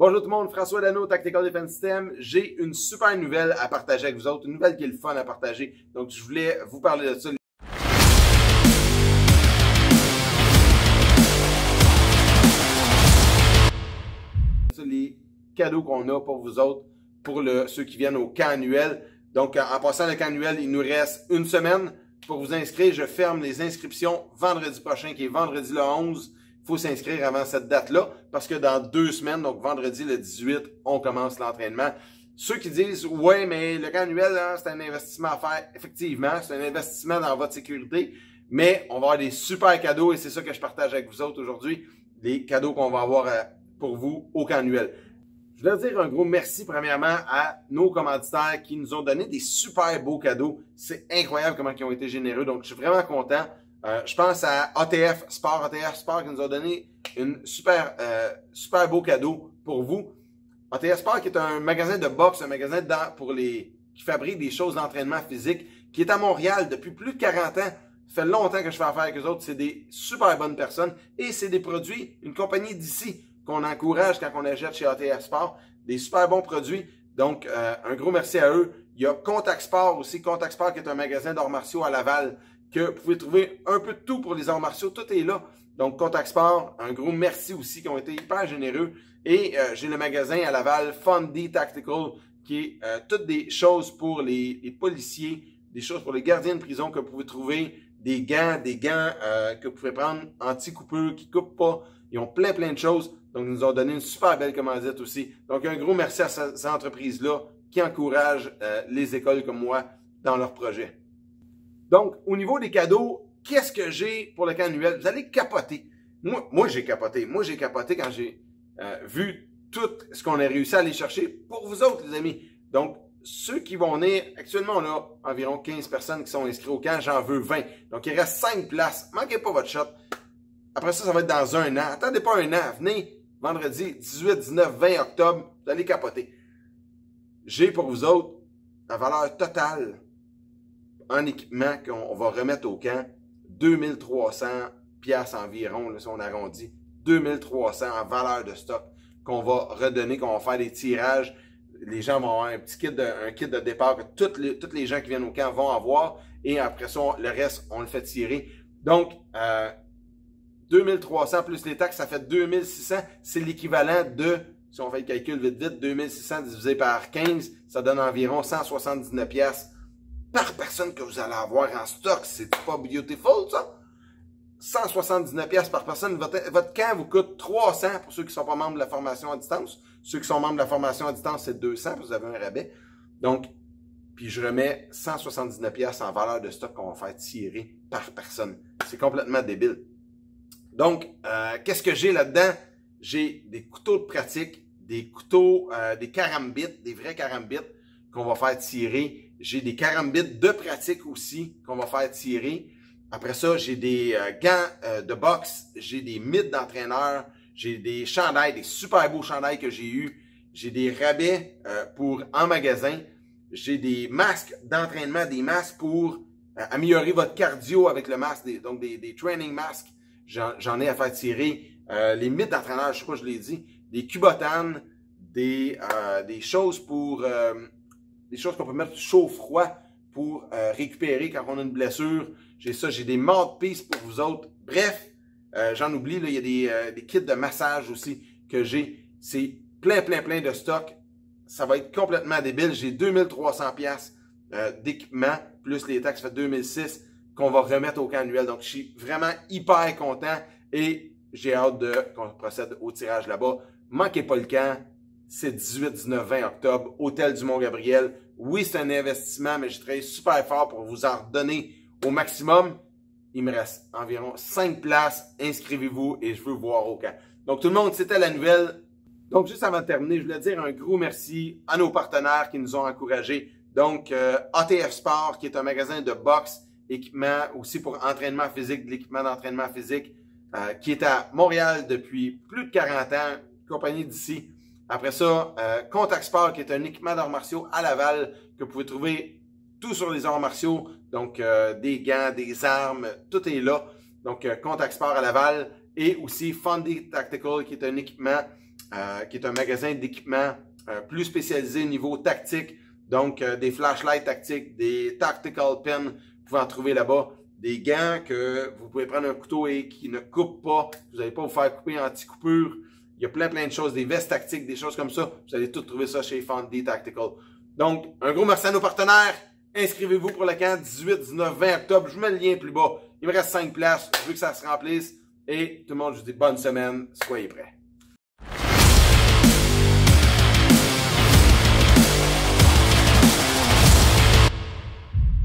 Bonjour tout le monde, François Dano, Tactical Defense System. J'ai une super nouvelle à partager avec vous autres, une nouvelle qui est le fun à partager. Donc, je voulais vous parler de ça. Les cadeaux qu'on a pour vous autres, pour ceux qui viennent au camp annuel. Donc, en passant le camp annuel, il nous reste une semaine pour vous inscrire. Je ferme les inscriptions vendredi prochain, qui est vendredi le 11. Il faut s'inscrire avant cette date-là, parce que dans 2 semaines, donc vendredi le 18, on commence l'entraînement. Ceux qui disent « Ouais, mais le camp annuel, c'est un investissement à faire. » Effectivement, c'est un investissement dans votre sécurité, mais on va avoir des super cadeaux et c'est ça que je partage avec vous autres aujourd'hui, les cadeaux qu'on va avoir pour vous au camp annuel. Je voulais dire un gros merci premièrement à nos commanditaires qui nous ont donné des super beaux cadeaux. C'est incroyable comment ils ont été généreux, donc je suis vraiment content. Je pense à ATF Sport qui nous a donné une super beau cadeau pour vous. ATF Sport qui est un magasin de boxe, un magasin qui fabrique des choses d'entraînement physique, qui est à Montréal depuis plus de 40 ans. Ça fait longtemps que je fais affaire avec eux autres. C'est des super bonnes personnes et c'est des produits, une compagnie d'ici qu'on encourage quand on achète chez ATF Sport. Des super bons produits. Donc, un gros merci à eux. Il y a Contact Sport aussi. Contact Sport qui est un magasin d'arts martiaux à Laval, que vous pouvez trouver un peu de tout pour les arts martiaux. Tout est là. Donc, Contact Sport, un gros merci aussi, qui ont été hyper généreux. Et j'ai le magasin à Laval, Fundy Tactical, qui est toutes des choses pour les policiers, des choses pour les gardiens de prison que vous pouvez trouver, des gants que vous pouvez prendre anti-coupeux, qui ne coupent pas. Ils ont plein de choses. Donc, ils nous ont donné une super belle commandite aussi. Donc, un gros merci à ces entreprises-là qui encouragent les écoles comme moi dans leurs projets. Donc, au niveau des cadeaux, qu'est-ce que j'ai pour le camp annuel? Vous allez capoter. Moi j'ai capoté. Moi, j'ai capoté quand j'ai vu tout ce qu'on a réussi à aller chercher pour vous autres, les amis. Donc, ceux qui vont venir, actuellement, on a environ 15 personnes qui sont inscrites au camp. J'en veux 20. Donc, il reste 5 places. Manquez pas votre shot. Après ça, ça va être dans un an. Attendez pas un an. Venez vendredi 18, 19, 20 octobre. Vous allez capoter. J'ai pour vous autres la valeur totale en équipement qu'on va remettre au camp, 2300 piastres environ, là, si on arrondit, 2300 en valeur de stock qu'on va redonner, qu'on va faire des tirages. Les gens vont avoir un petit kit de départ que tous les gens qui viennent au camp vont avoir. Et après ça, le reste, on le fait tirer. Donc, 2300 plus les taxes, ça fait 2600. C'est l'équivalent de, si on fait le calcul vite, 2600 divisé par 15, ça donne environ 179 piastres par personne que vous allez avoir en stock. C'est pas beautiful, ça? 179 piastres par personne. Votre camp vous coûte 300 pour ceux qui ne sont pas membres de la formation à distance. Ceux qui sont membres de la formation à distance, c'est 200, vous avez un rabais. Donc, puis je remets 179 piastres en valeur de stock qu'on va faire tirer par personne. C'est complètement débile. Donc, qu'est-ce que j'ai là-dedans? J'ai des couteaux de pratique, des couteaux, des carambites, des vrais carambites qu'on va faire tirer. J'ai des carambites de pratique aussi qu'on va faire tirer. Après ça, j'ai des gants de boxe, j'ai des mitts d'entraîneur, j'ai des chandails, des super beaux chandails que j'ai eus. J'ai des rabais en magasin. J'ai des masques d'entraînement, des masques pour améliorer votre cardio avec le masque, donc des training masks. J'en ai à faire tirer. Les mitts d'entraîneur, je crois que je l'ai dit. Des cubotanes, des choses pour... des choses qu'on peut mettre chaud-froid pour récupérer quand on a une blessure. J'ai ça, j'ai des mouthpieces pour vous autres. Bref, j'en oublie, là, il y a des kits de massage aussi que j'ai. C'est plein de stock. Ça va être complètement débile. J'ai 2300 piastres d'équipement, plus les taxes, ça fait 2006 qu'on va remettre au camp annuel. Donc, je suis vraiment hyper content et j'ai hâte qu'on procède au tirage là-bas. Manquez pas le camp. C'est 18, 19, 20 octobre, Hôtel du Mont-Gabriel. Oui, c'est un investissement, mais je travaille super fort pour vous en redonner au maximum. Il me reste environ 5 places. Inscrivez-vous et je veux vous voir au camp. Donc, tout le monde, c'était la nouvelle. Donc, juste avant de terminer, je voulais dire un gros merci à nos partenaires qui nous ont encouragés. Donc, ATF Sport, qui est un magasin de boxe, équipement aussi pour entraînement physique, de l'équipement d'entraînement physique, qui est à Montréal depuis plus de 40 ans, compagnie d'ici. Après ça, Contact Sport, qui est un équipement d'arts martiaux à Laval, que vous pouvez trouver tout sur les arts martiaux. Donc, des gants, des armes, tout est là. Donc, Contact Sport à Laval. Et aussi Fundy Tactical, qui est un équipement qui est un magasin d'équipement plus spécialisé au niveau tactique. Donc, des flashlights tactiques, des tactical pins, vous pouvez en trouver là-bas. Des gants que vous pouvez prendre un couteau et qui ne coupent pas. Vous n'allez pas vous faire couper anti-coupure. Il y a plein de choses, des vestes tactiques, des choses comme ça. Vous allez tout trouver ça chez Fondy Tactical. Donc, un gros merci à nos partenaires. Inscrivez-vous pour le camp 18, 19, 20 octobre. Je vous mets le lien plus bas. Il me reste 5 places. Je veux que ça se remplisse. Et tout le monde, je vous dis bonne semaine. Soyez prêts.